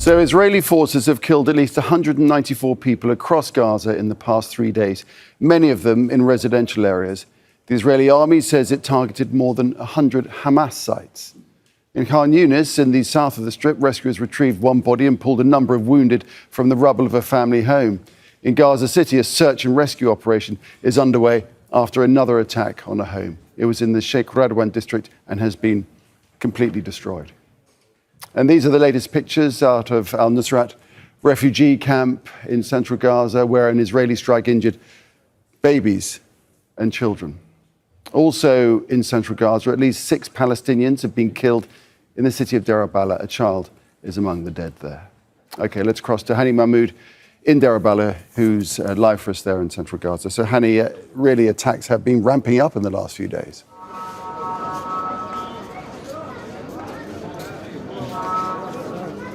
So Israeli forces have killed at least 194 people across Gaza in the past 3 days, many of them in residential areas. The Israeli army says it targeted more than 100 Hamas sites. In Khan Yunis, in the south of the Strip, rescuers retrieved one body and pulled a number of wounded from the rubble of a family home. In Gaza City, a search and rescue operation is underway after another attack on a home. It was in the Sheikh Radwan district and has been completely destroyed. And these are the latest pictures out of al-Nusrat refugee camp in central Gaza, where an Israeli strike injured babies and children. Also in central Gaza, at least 6 Palestinians have been killed in the city of Deir al-Balah. A child is among the dead there. OK, let's cross to Hani Mahmoud in Deir al-Balah, who's live for us there in central Gaza. So, Hani, really attacks have been ramping up in the last few days.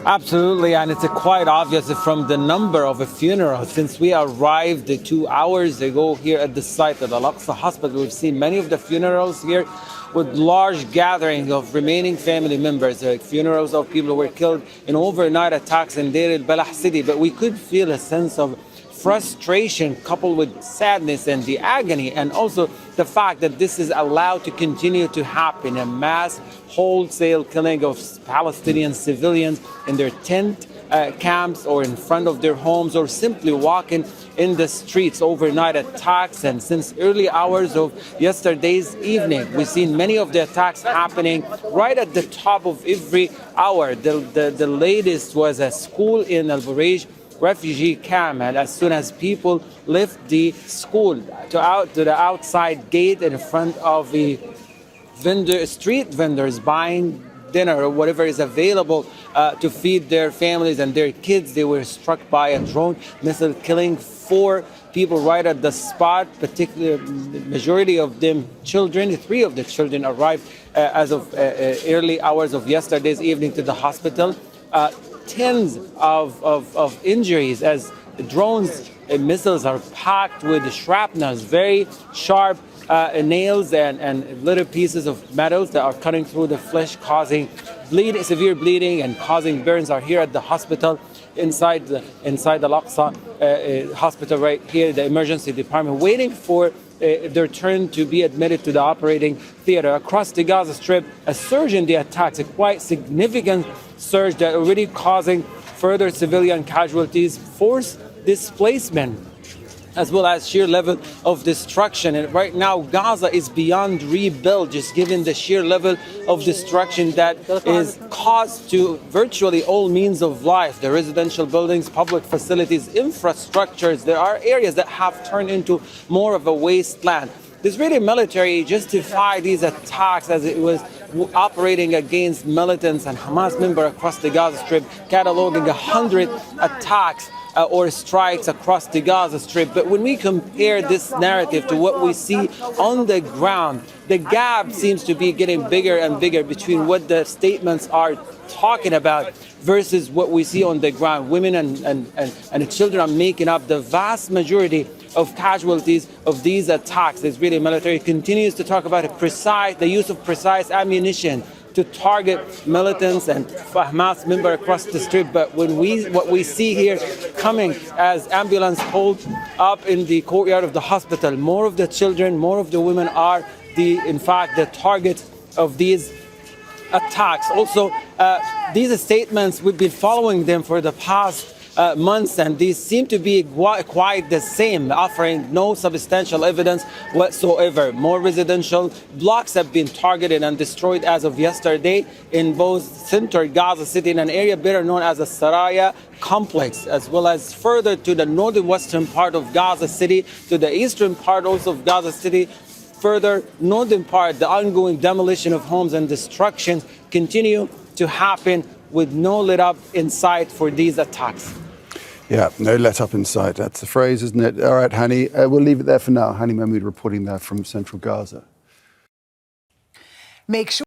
Absolutely, and it's quite obvious from the number of funerals. Since we arrived 2 hours ago here at the site of the Al-Aqsa Hospital, we've seen many of the funerals here with large gatherings of remaining family members, funerals of people who were killed in overnight attacks in Deir al-Balah city. But we could feel a sense of frustration coupled with sadness and the agony, and also the fact that this is allowed to continue to happen, a mass wholesale killing of Palestinian civilians in their tent camps or in front of their homes, or simply walking in the streets, overnight attacks. And since early hours of yesterday's evening, we've seen many of the attacks happening right at the top of every hour. The latest was a school in Al-Bureij refugee camp, and as soon as people left the school to the outside gate in front of the street vendors buying dinner or whatever is available to feed their families and their kids, they were struck by a drone missile, killing 4 people right at the spot, particularly the majority of them children. 3 of the children arrived as of early hours of yesterday's evening to the hospital. Tens of injuries as drones and missiles are packed with shrapnels, very sharp nails and little pieces of metals that are cutting through the flesh, causing severe bleeding and causing burns. Are here at the hospital inside the Al-Aqsa hospital right here, the emergency department, waiting for their turn to be admitted to the operating theater. Across the Gaza Strip, a surge in the attacks, a quite significant surge that already causing further civilian casualties, forced displacement, as well as sheer level of destruction. And right now, Gaza is beyond rebuild, just given the sheer level of destruction that is caused to virtually all means of life. The residential buildings, public facilities, infrastructures, there are areas that have turned into more of a wasteland. The Israeli military justified these attacks as it was operating against militants and Hamas members across the Gaza Strip, cataloging 100 attacks or strikes across the Gaza Strip. But when we compare this narrative to what we see on the ground, the gap seems to be getting bigger and bigger between what the statements are talking about versus what we see on the ground. Women and children are making up the vast majority of casualties of these attacks. The Israeli military continues to talk about the use of precise ammunition to target militants and Hamas members across the Strip. But what we see here coming as ambulance pulled up in the courtyard of the hospital, more of the children, more of the women are in fact the target of these attacks. Also, these statements, we've been following them for the past months, and these seem to be quite the same, offering no substantial evidence whatsoever. More residential blocks have been targeted and destroyed as of yesterday in both central Gaza City, in an area better known as the Saraya complex, as well as further to the northern western part of Gaza City, to the eastern part also of Gaza City. Further northern part, the ongoing demolition of homes and destruction continue to happen with no let up in sight for these attacks. Yeah, no let up in sight. That's the phrase, isn't it? All right, Hani, we'll leave it there for now. Hani Mahmoud reporting there from central Gaza. Make sure